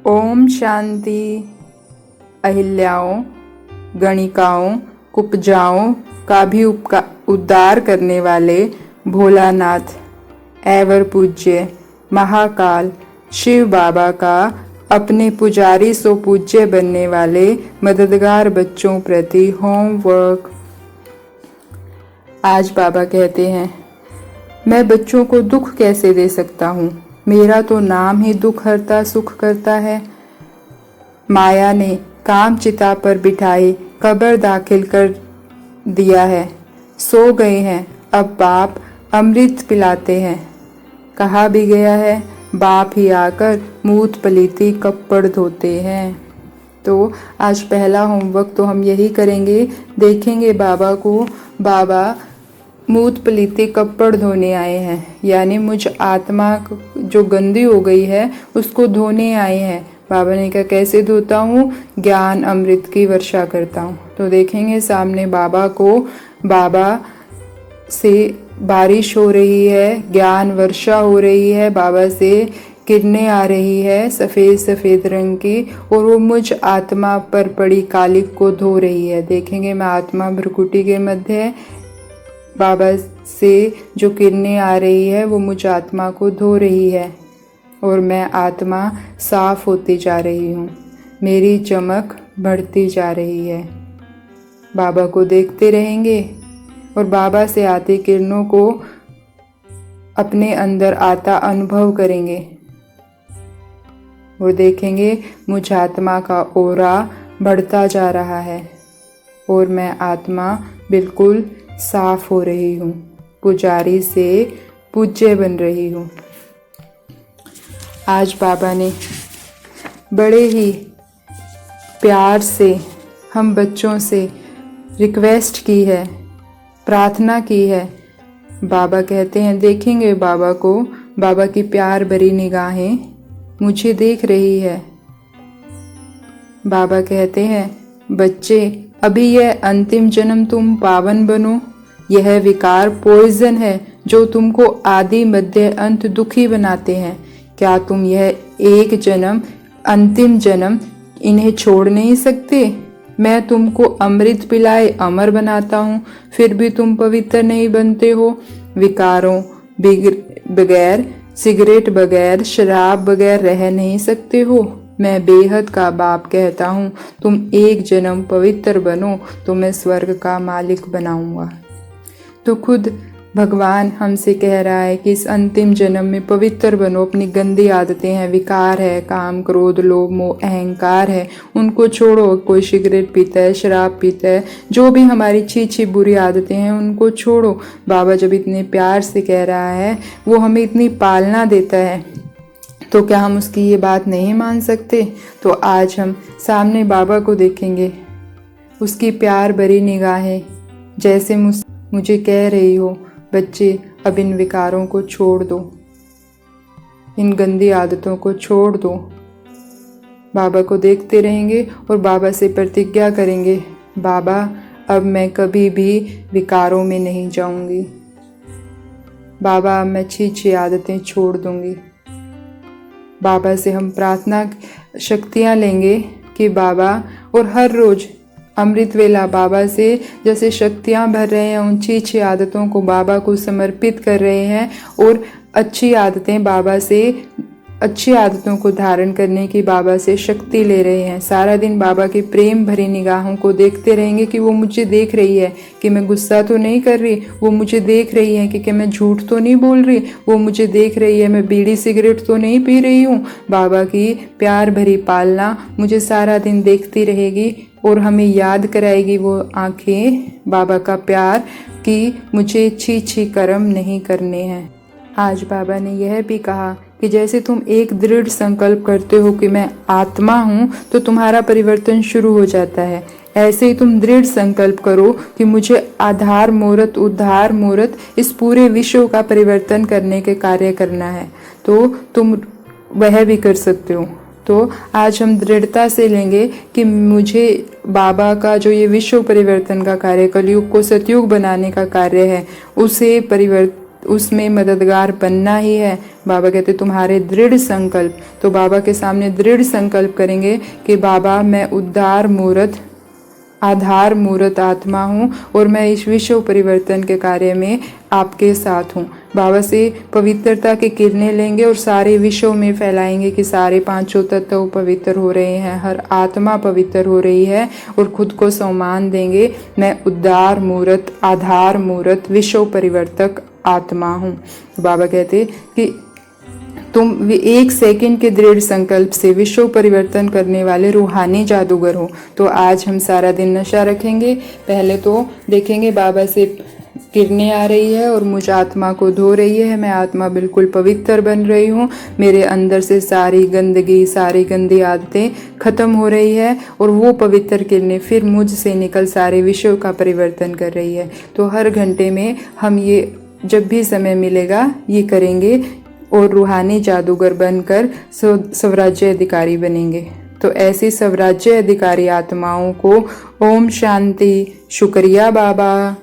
ओम शांति। अहिल्याओं, गणिकाओं, कुब्जाओं का भी उद्धार करने वाले भोलानाथ, एवर पूज्य महाकाल शिव बाबा का अपने पुजारी सो पूज्य बनने वाले मददगार बच्चों प्रति होमवर्क। आज बाबा कहते हैं, मैं बच्चों को दुख कैसे दे सकता हूँ? मेरा तो नाम ही दुख हरता सुख करता है। माया ने काम चिता पर बिठाई कब्र दाखिल कर दिया है। सो गए हैं, अब बाप अमृत पिलाते हैं। कहा भी गया है, बाप ही आकर मूत पलीती कपड़ धोते हैं। तो आज पहला होमवर्क तो हम यही करेंगे, देखेंगे बाबा को। बाबा मूत पलीते कपड़ धोने आए हैं, यानी मुझ आत्मा जो गंदी हो गई है उसको धोने आए हैं। बाबा ने कहा, कैसे धोता हूँ? ज्ञान अमृत की वर्षा करता हूँ। तो देखेंगे सामने बाबा को, बाबा से बारिश हो रही है, ज्ञान वर्षा हो रही है, बाबा से किरणें आ रही है सफ़ेद सफ़ेद रंग की, और वो मुझ आत्मा पर पड़ी कालिक को धो रही है। देखेंगे मैं आत्मा भ्रुकुटी के मध्य, बाबा से जो किरणें आ रही है वो मुझ आत्मा को धो रही है, और मैं आत्मा साफ होती जा रही हूँ। मेरी चमक बढ़ती जा रही है। बाबा को देखते रहेंगे और बाबा से आती किरणों को अपने अंदर आता अनुभव करेंगे, और देखेंगे मुझ आत्मा का ओरा बढ़ता जा रहा है, और मैं आत्मा बिल्कुल साफ हो रही हूँ, पुजारी से पूज्य बन रही हूँ। आज बाबा ने बड़े ही प्यार से हम बच्चों से रिक्वेस्ट की है, प्रार्थना की है। बाबा कहते हैं, देखेंगे बाबा को, बाबा की प्यार भरी निगाहें मुझे देख रही है। बाबा कहते हैं, बच्चे अभी यह अंतिम जन्म तुम पावन बनो। यह विकार पॉइजन है जो तुमको आदि मध्य अंत दुखी बनाते हैं। क्या तुम यह एक जन्म, अंतिम जन्म, इन्हें छोड़ नहीं सकते? मैं तुमको अमृत पिलाए अमर बनाता हूँ, फिर भी तुम पवित्र नहीं बनते हो। विकारों बगैर, सिगरेट बगैर, शराब बगैर रह नहीं सकते हो। मैं बेहद का बाप कहता हूँ, तुम एक जन्म पवित्र बनो तो मैं स्वर्ग का मालिक बनाऊंगा। तो खुद भगवान हमसे कह रहा है कि इस अंतिम जन्म में पवित्र बनो। अपनी गंदी आदतें हैं, विकार है, काम क्रोध लोभ मोह अहंकार है, उनको छोड़ो। कोई सिगरेट पीता है, शराब पीता है, जो भी हमारी अच्छी बुरी आदतें हैं उनको छोड़ो। बाबा जब इतने प्यार से कह रहा है, वो हमें इतनी पालना देता है, तो क्या हम उसकी ये बात नहीं मान सकते? तो आज हम सामने बाबा को देखेंगे, उसकी प्यार भरी निगाहें जैसे मुझे कह रही हो, बच्चे अब इन विकारों को छोड़ दो, इन गंदी आदतों को छोड़ दो। बाबा को देखते रहेंगे और बाबा से प्रतिज्ञा करेंगे, बाबा अब मैं कभी भी विकारों में नहीं जाऊंगी। बाबा अब मैं अच्छी आदतें छोड़ दूंगी। बाबा से हम प्रार्थना शक्तियाँ लेंगे कि बाबा, और हर रोज़ अमृत वेला बाबा से जैसे शक्तियाँ भर रहे हैं, उन अच्छी आदतों को बाबा को समर्पित कर रहे हैं, और अच्छी आदतें बाबा से, अच्छी आदतों को धारण करने की बाबा से शक्ति ले रहे हैं। सारा दिन बाबा की प्रेम भरी निगाहों को देखते रहेंगे कि वो मुझे देख रही है कि मैं गुस्सा तो नहीं कर रही, वो मुझे देख रही है कि मैं झूठ तो नहीं बोल रही, वो मुझे देख रही है मैं बीड़ी सिगरेट तो नहीं पी रही हूँ। बाबा की प्यार भरी पालना मुझे सारा दिन देखती रहेगी, और हमें याद कराएगी वो आँखें बाबा का प्यार कि मुझे अच्छी कर्म नहीं करने हैं। आज बाबा ने यह भी कहा कि जैसे तुम एक दृढ़ संकल्प करते हो कि मैं आत्मा हूँ, तो तुम्हारा परिवर्तन शुरू हो जाता है। ऐसे ही तुम दृढ़ संकल्प करो कि मुझे आधार मूर्त, उद्धार मूर्त, इस पूरे विश्व का परिवर्तन करने के कार्य करना है, तो तुम वह भी कर सकते हो। तो आज हम दृढ़ता से लेंगे कि मुझे बाबा का जो ये विश्व परिवर्तन का कार्य, कलयुग को सतयुग बनाने का कार्य है, उसे उसमें मददगार बनना ही है। बाबा कहते तुम्हारे दृढ़ संकल्प, तो बाबा के सामने दृढ़ संकल्प करेंगे कि बाबा मैं उद्धार मूर्त आधार मूर्त आत्मा हूँ और मैं इस विश्व परिवर्तन के कार्य में आपके साथ हूँ। बाबा से पवित्रता की किरणें लेंगे और सारे विश्व में फैलाएंगे कि सारे पांचों तत्व पवित्र हो रहे हैं, हर आत्मा पवित्र हो रही है और खुद को सम्मान देंगे, मैं उद्धार मूर्त आधार मूर्त विश्व परिवर्तक आत्मा हूँ। बाबा कहते कि तुम एक सेकंड के दृढ़ संकल्प से विश्व परिवर्तन करने वाले रूहानी जादूगर हो। तो आज हम सारा दिन नशा रखेंगे। पहले तो देखेंगे बाबा से किरणें आ रही है और मुझ आत्मा को धो रही है, मैं आत्मा बिल्कुल पवित्र बन रही हूँ, मेरे अंदर से सारी गंदगी सारी गंदी आदतें खत्म हो रही है और वो पवित्र किरणें फिर मुझ से निकल सारे विश्व का परिवर्तन कर रही है। तो हर घंटे में हम ये जब भी समय मिलेगा ये करेंगे और रूहानी जादूगर बनकर स्वराज्य अधिकारी बनेंगे। तो ऐसी स्वराज्य अधिकारी आत्माओं को ओम शांति। शुक्रिया बाबा।